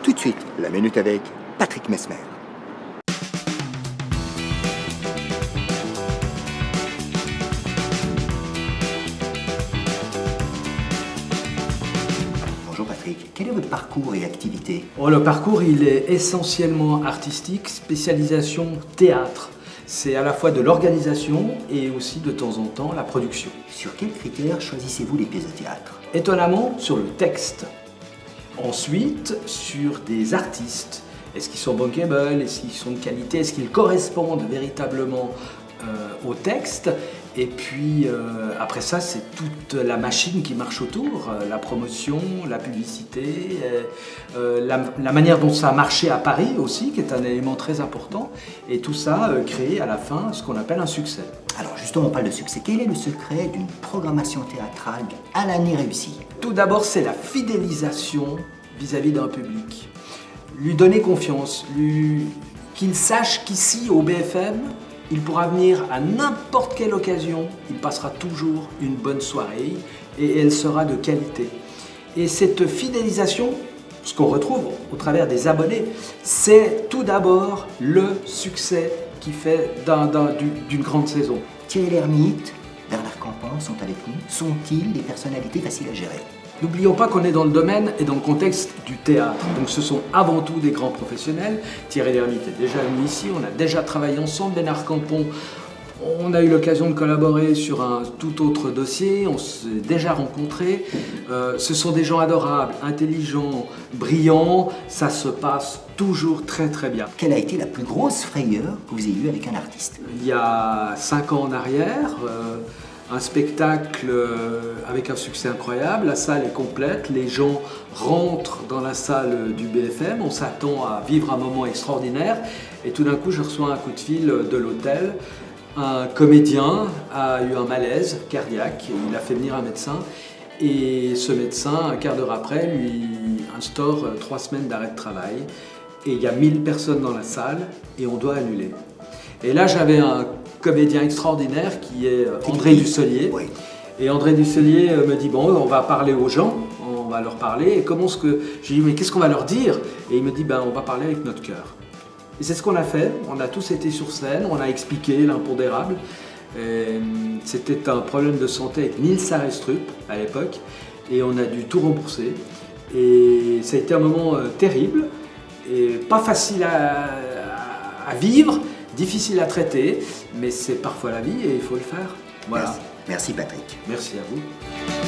Tout de suite, la minute avec Patrick Messmer. Bonjour Patrick, quel est votre parcours et activité? Le parcours, il est essentiellement artistique, spécialisation théâtre. C'est à la fois de l'organisation et aussi de temps en temps la production. Sur quels critères choisissez-vous les pièces de théâtre? Étonnamment, sur le texte. Ensuite, sur des artistes. Est-ce qu'ils sont bankable? Est-ce qu'ils sont de qualité? Est-ce qu'ils correspondent véritablement au texte? Et puis après ça, c'est toute la machine qui marche autour, la promotion, la publicité, la manière dont ça a marché à Paris aussi, qui est un élément très important. Et tout ça crée à la fin ce qu'on appelle un succès. Alors justement, on parle de succès. Quel est le secret d'une programmation théâtrale à l'année réussie? Tout d'abord, c'est la fidélisation vis-à-vis d'un public. Lui donner confiance, qu'il sache qu'ici, au BFM, il pourra venir à n'importe quelle occasion, il passera toujours une bonne soirée et elle sera de qualité. Et cette fidélisation, ce qu'on retrouve au travers des abonnés, c'est tout d'abord le succès qui fait d'une grande saison. Thierry Lhermitte, Bernard Campan sont avec nous. Sont-ils des personnalités faciles à gérer? N'oublions pas qu'on est dans le domaine et dans le contexte du théâtre. Donc ce sont avant tout des grands professionnels. Thierry Lhermitte est déjà venu ici, on a déjà travaillé ensemble. Bernard Campan, on a eu l'occasion de collaborer sur un tout autre dossier, on s'est déjà rencontrés. Ce sont des gens adorables, intelligents, brillants, ça se passe toujours très très bien. Quelle a été la plus grosse frayeur que vous ayez eue avec un artiste? Il y a 5 ans en arrière, un spectacle avec un succès incroyable, la salle est complète, les gens rentrent dans la salle du BFM, on s'attend à vivre un moment extraordinaire et tout d'un coup je reçois un coup de fil de l'hôtel. Un comédien a eu un malaise cardiaque, il a fait venir un médecin et ce médecin, un quart d'heure après, lui instaure 3 semaines d'arrêt de travail et il y a 1000 personnes dans la salle et on doit annuler. Et là j'avais un comédien extraordinaire qui est André Dussolier. Oui. Et André Dussolier me dit bon, on va parler aux gens, on va leur parler. Et comment est-ce que j'ai dit mais qu'est-ce qu'on va leur dire? Et il me dit on va parler avec notre cœur. Et c'est ce qu'on a fait. On a tous été sur scène, on a expliqué l'impondérable. C'était un problème de santé avec Nils Arestrup à l'époque, et on a dû tout rembourser. Et ça a été un moment terrible et pas facile à vivre. Difficile à traiter, mais c'est parfois la vie et il faut le faire. Voilà. Merci Patrick. Merci à vous.